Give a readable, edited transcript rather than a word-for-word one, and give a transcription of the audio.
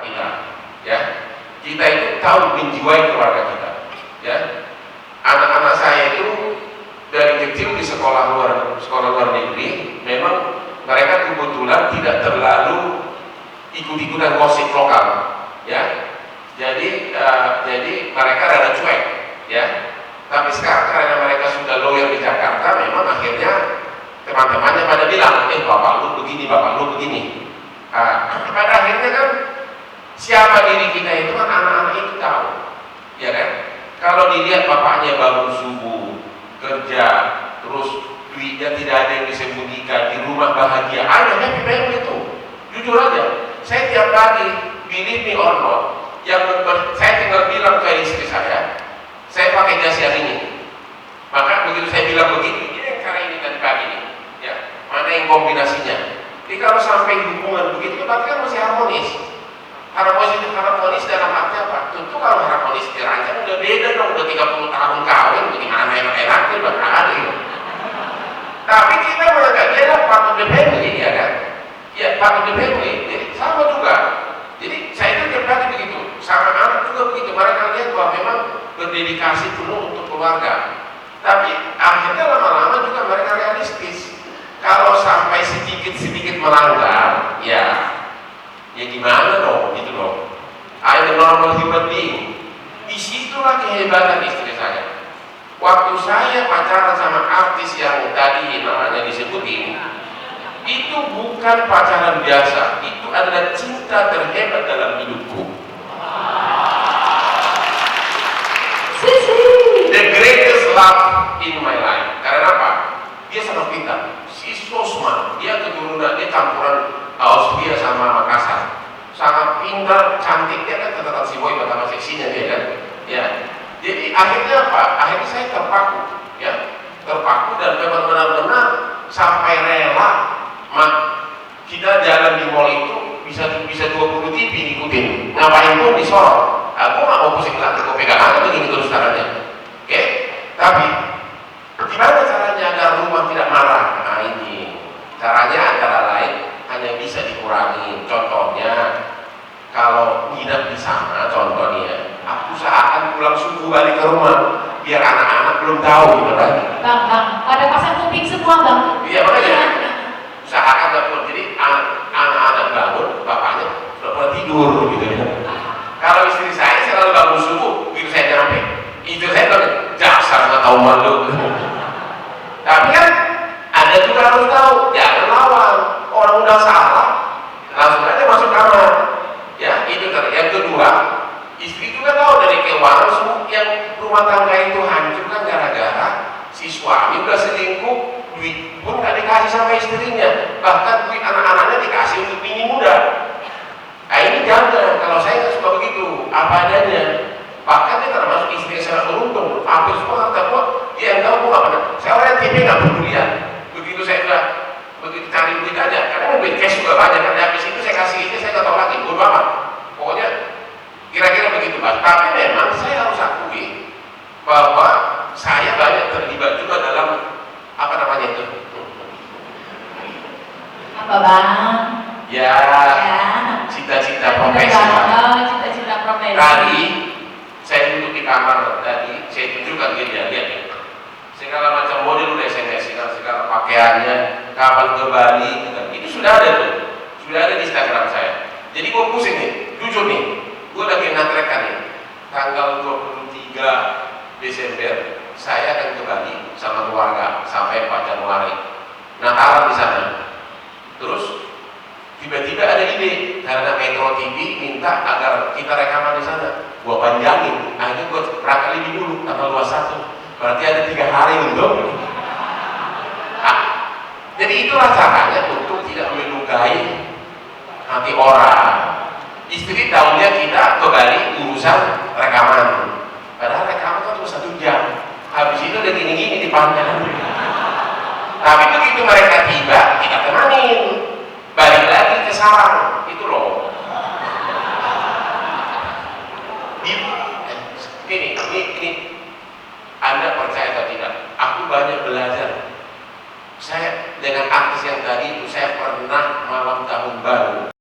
kita, ya. Kita itu tahu menjiwai keluarga kita, ya. Anak-anak saya itu dari kecil di sekolah luar negeri, memang mereka kebetulan tidak terlalu ikut-ikutan gosip lokal, ya. Jadi mereka rada cuek, ya. Tapi sekarang karena mereka sudah lawyer di Jakarta, memang akhirnya teman-temannya pada bilang, bapak lu begini. Pada akhirnya kan siapa diri kita itu kan anak-anak itu tahu, ya kan? Kalau dilihat bapaknya bangun subuh, kerja, terus duitnya tidak ada yang disembunyikan, di rumah bahagia, ada happy family itu. Jujur aja, saya tiap pagi, believe me or not, saya tinggal bilang ke istri saya pakai jas yang ini. Maka begitu saya bilang begitu, ini yang cara ini tadi pagi ini, ya, mana yang kombinasinya. Jadi kalau sampai hubungan begitu, berarti kan masih harmonis. Harmonis dalam arti apa? Tentu kalau harmonis dirancang udah beda dong, udah 30 tahun kawin, bagaimana enak-enaknya udah nggak ada ya. Tapi kita menganggap dia adalah part of the family, ya kan? Ya, part of the family. Jadi sama juga. Jadi saya itu tiap hari begitu, sama anak juga begitu. Mereka lihat bahwa memang berdedikasi penuh untuk keluarga. Tapi akhirnya lama-lama juga mereka realistis. Kalau sampai sedikit melanggar, ya gimana dong, gitu dong. I'm a normal human being. Disitulah kehebatan istri saya. Waktu saya pacaran sama artis yang tadi namanya disebutin, itu bukan pacaran biasa, itu adalah cinta terhebat dalam hidupku. The greatest love in my life. Karena apa? Dia sangat pintar. She's so smart. Dia keturunan, dia campuran Austria sama Makassar. Sangat pintar, cantik. Dia kan kata si boy pertama seksinya dia kan. Ya. Jadi akhirnya apa? Akhirnya saya terpaku, ya. Terpaku dan memang benar-benar sampai rela. Kita jalan di mall itu bisa 20 TV diikutin. Ngapain pun disorot. Aku nggak mau pusing lagi, kok pegang aja begini terus caranya. Oke? Tapi gimana caranya agar rumah tidak marah? Nah ini caranya antara lain hanya bisa dikurangi. Contohnya kalau nginap di sana, contohnya aku usahakan pulang subuh balik ke rumah biar anak-anak belum tahu gitu kan. Bang, pada pasang kuping semua bang. Iya makanya usahakan nggak perlu. Jadi anak-anak bangun, bapaknya udah pernah tidur gitu ya. Kalau istri saya selalu bangun subuh, begitu saya nyampe, itu saya bilang jasar nggak tahu malu. Tapi kan ada juga harus tahu, jangan lawan. Orang udah salah, langsung aja masuk kamar. Ya, itu tadi. Yang kedua, istri juga tahu dari keuangan yang rumah tangga itu hancur kan gara-gara si suami udah selingkuh, duit pun nggak dikasih sama istrinya, bahkan duit anak-anaknya dikasih untuk bini muda. Nah ini jangan, kalau saya nggak suka begitu, apa adanya. Bahkan dia termasuk istri yang sangat beruntung, hampir semua harta gua dia yang tahu gua nggak pernah. Saya orang yang TV nggak pedulian. Begitu saya udah begitu cari duit aja, karena duit cash juga banyak. Karena habis itu saya kasih ini saya nggak tahu lagi, bodo amat. Pokoknya kira-kira begitu mas. Tapi memang saya harus akui bahwa saya banyak terlibat juga dalam apa namanya itu. Apa bang? Ya. Cita-cita profesional. Cita-cita profesional. Tadi saya duduk di kamar tadi, saya tunjukkan dia lihat ya. Segala macam model udah SMS, segala pakaiannya, kapan ke Bali, gitu. Itu sudah ada tuh, sudah ada di Instagram saya. Jadi gue pusing nih, jujur nih, gue lagi ngatrekan nih, tanggal 23 Desember saya akan ke Bali sama keluarga sampai 4 Januari. Natalan di sana. Terus tiba-tiba ada ide karena Metro TV minta agar kita rekaman di sana. Gua panjangin, akhirnya gua berangkat lebih dulu tanggal 21. Berarti ada 3 hari untuk. Jadi itulah caranya untuk tidak melukai hati orang. Istri tahunya kita ke Bali urusan rekaman. Padahal rekaman kan cuma 1 jam. Habis itu udah gini-gini dipanjang. Tapi begitu mereka tiba, kita temanin. Balik lagi ke sarang, itu loh.